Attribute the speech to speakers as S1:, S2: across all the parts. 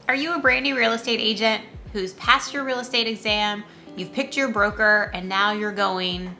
S1: Are you a brand new real estate agent who's passed your real estate exam, you've picked your broker, and now you're going,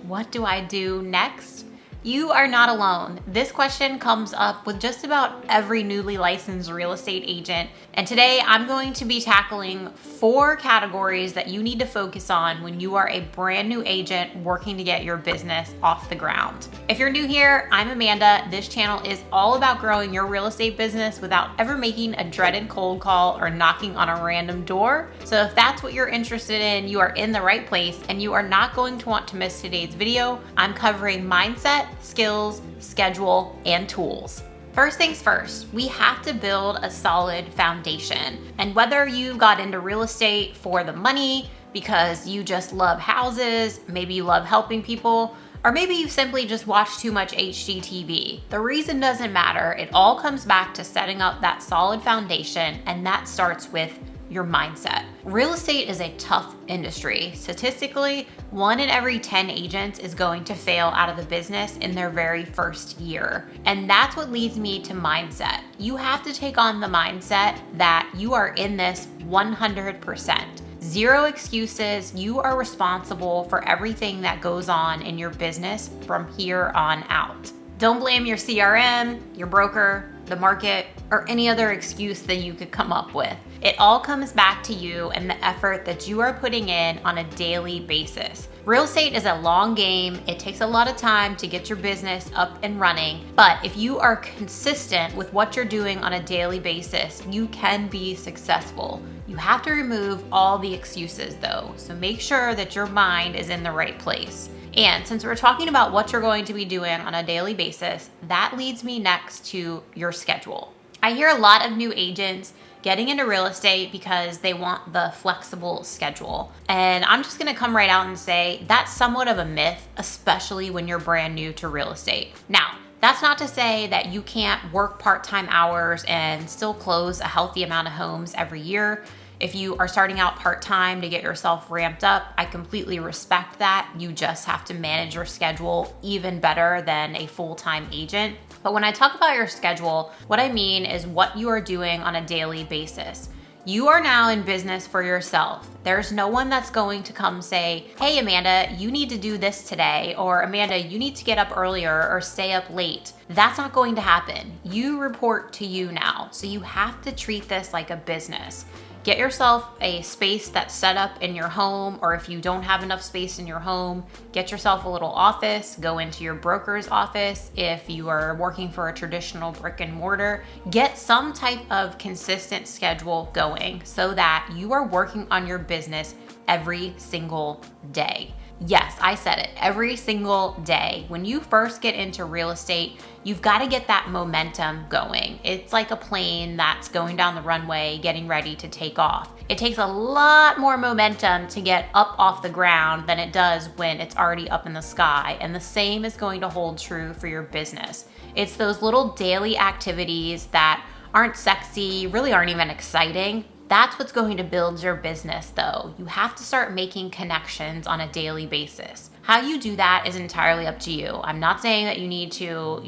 S1: what do I do next? You are not alone. This question comes up with just about every newly licensed real estate agent. And today I'm going to be tackling 4 categories that you need to focus on when you are a brand new agent working to get your business off the ground. If you're new here, I'm Amanda. This channel is all about growing your real estate business without ever making a dreaded cold call or knocking on a random door. So if that's what you're interested in, you are in the right place and you are not going to want to miss today's video. I'm covering mindset, skills, schedule, and tools. First things first, we have to build a solid foundation. And whether you got into real estate for the money, because you just love houses, maybe you love helping people, or maybe you simply just watch too much HGTV, the reason doesn't matter. It all comes back to setting up that solid foundation, and that starts with your mindset. Real estate is a tough industry. Statistically, 1 in every 10 agents is going to fail out of the business in their very first year. And that's what leads me to mindset. You have to take on the mindset that you are in this 100%. Zero excuses. You are responsible for everything that goes on in your business from here on out. Don't blame your CRM, your broker, the market, or any other excuse that you could come up with. It all comes back to you and the effort that you are putting in on a daily basis. Real estate is a long game. It takes a lot of time to get your business up and running. But if you are consistent with what you're doing on a daily basis, you can be successful. You have to remove all the excuses though. So make sure that your mind is in the right place. And since we're talking about what you're going to be doing on a daily basis, that leads me next to your schedule. I hear a lot of new agents getting into real estate because they want the flexible schedule. And I'm just gonna come right out and say that's somewhat of a myth, especially when you're brand new to real estate. Now, that's not to say that you can't work part-time hours and still close a healthy amount of homes every year. If you are starting out part-time to get yourself ramped up, I completely respect that. You just have to manage your schedule even better than a full-time agent. But when I talk about your schedule, what I mean is what you are doing on a daily basis. You are now in business for yourself. There's no one that's going to come say, hey, Amanda, you need to do this today, or Amanda, you need to get up earlier or stay up late. That's not going to happen. You report to you now. So you have to treat this like a business. Get yourself a space that's set up in your home, or if you don't have enough space in your home, get yourself a little office, go into your broker's office. If you are working for a traditional brick and mortar, get some type of consistent schedule going so that you are working on your business every single day. Yes, I said it, every single day. When you first get into real estate, you've got to get that momentum going. It's like a plane that's going down the runway, getting ready to take off. It takes a lot more momentum to get up off the ground than it does when it's already up in the sky. And the same is going to hold true for your business. It's those little daily activities that aren't sexy, really aren't even exciting. That's what's going to build your business though. You have to start making connections on a daily basis. How you do that is entirely up to you. I'm not saying that you need to,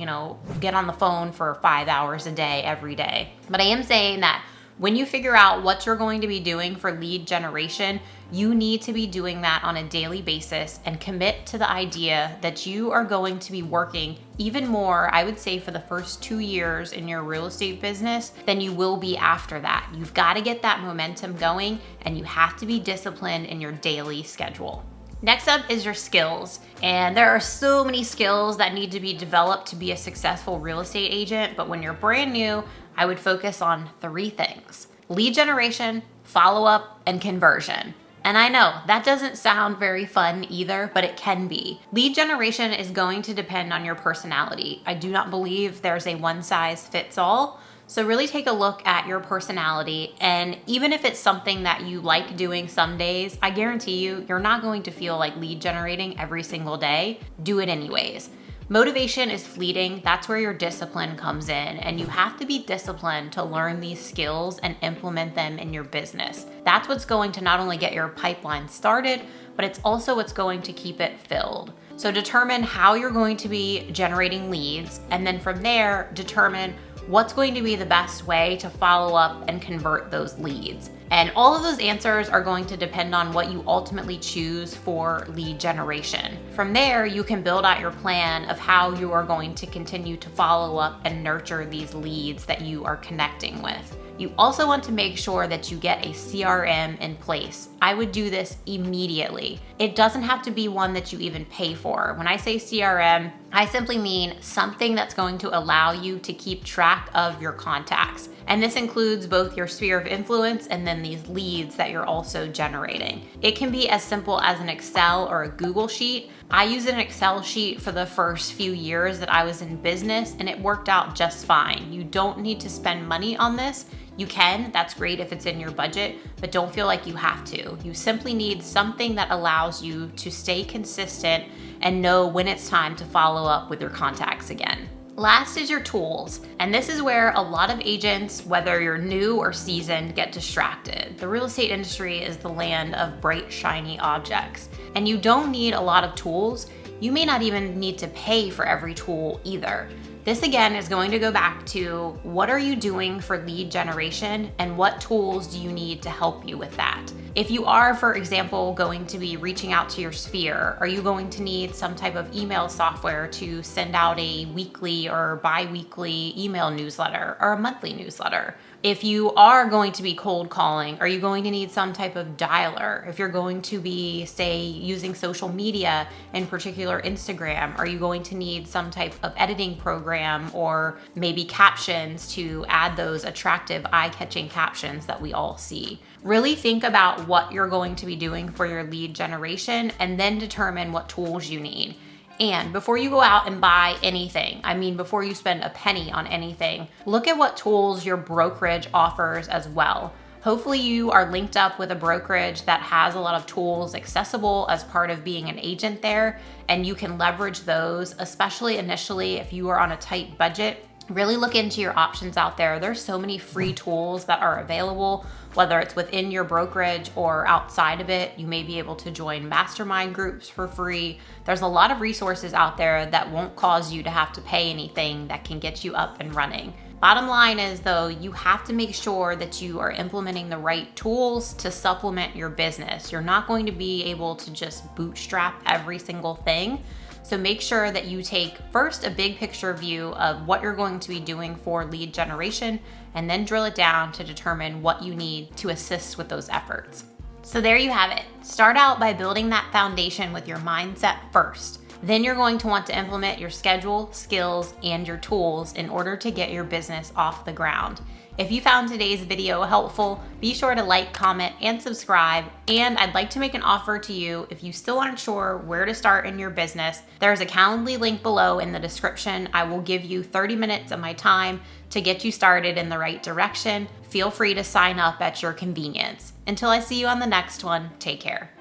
S1: get on the phone for 5 hours a day every day, but I am saying that when you figure out what you're going to be doing for lead generation, you need to be doing that on a daily basis and commit to the idea that you are going to be working even more, I would say, for the first 2 years in your real estate business than you will be after that. You've got to get that momentum going and you have to be disciplined in your daily schedule. Next up is your skills. And there are so many skills that need to be developed to be a successful real estate agent. But when you're brand new, I would focus on 3 things: lead generation, follow-up, and conversion. And I know that doesn't sound very fun either, but it can be. Lead generation is going to depend on your personality. I do not believe there's a one-size-fits-all. So really take a look at your personality, and even if it's something that you like doing some days, I guarantee you're not going to feel like lead generating every single day. Do it anyways. Motivation is fleeting. That's where your discipline comes in, and you have to be disciplined to learn these skills and implement them in your business. That's what's going to not only get your pipeline started, but it's also what's going to keep it filled. So determine how you're going to be generating leads, and then from there, determine what's going to be the best way to follow up and convert those leads? And all of those answers are going to depend on what you ultimately choose for lead generation. From there, you can build out your plan of how you are going to continue to follow up and nurture these leads that you are connecting with. You also want to make sure that you get a CRM in place. I would do this immediately. It doesn't have to be one that you even pay for. When I say CRM, I simply mean something that's going to allow you to keep track of your contacts. And this includes both your sphere of influence and then these leads that you're also generating. It can be as simple as an Excel or a Google Sheet. I used an Excel sheet for the first few years that I was in business, and it worked out just fine. You don't need to spend money on this. You can, that's great if it's in your budget, but don't feel like you have to. You simply need something that allows you to stay consistent and know when it's time to follow up with your contacts again. Last is your tools, and this is where a lot of agents, whether you're new or seasoned, get distracted. The real estate industry is the land of bright, shiny objects, and you don't need a lot of tools. You may not even need to pay for every tool either. This again is going to go back to what are you doing for lead generation and what tools do you need to help you with that? If you are, for example, going to be reaching out to your sphere, are you going to need some type of email software to send out a weekly or bi-weekly email newsletter or a monthly newsletter? If you are going to be cold calling, are you going to need some type of dialer? If you're going to be, say, using social media, in particular Instagram, are you going to need some type of editing program or maybe captions to add those attractive, eye-catching captions that we all see? Really think about what you're going to be doing for your lead generation and then determine what tools you need. And before you go out and buy anything, I mean, before you spend a penny on anything, look at what tools your brokerage offers as well. Hopefully you are linked up with a brokerage that has a lot of tools accessible as part of being an agent there, and you can leverage those, especially initially if you are on a tight budget. Really look into your options out there. There's so many free tools that are available, whether it's within your brokerage or outside of it. You may be able to join mastermind groups for free. There's a lot of resources out there that won't cause you to have to pay anything that can get you up and running. Bottom line is though, you have to make sure that you are implementing the right tools to supplement your business. You're not going to be able to just bootstrap every single thing. So make sure that you take first a big picture view of what you're going to be doing for lead generation and then drill it down to determine what you need to assist with those efforts. So there you have it. Start out by building that foundation with your mindset first. Then you're going to want to implement your schedule, skills, and your tools in order to get your business off the ground. If you found today's video helpful, be sure to like, comment, and subscribe. And I'd like to make an offer to you if you still aren't sure where to start in your business. There's a Calendly link below in the description. I will give you 30 minutes of my time to get you started in the right direction. Feel free to sign up at your convenience. Until I see you on the next one, take care.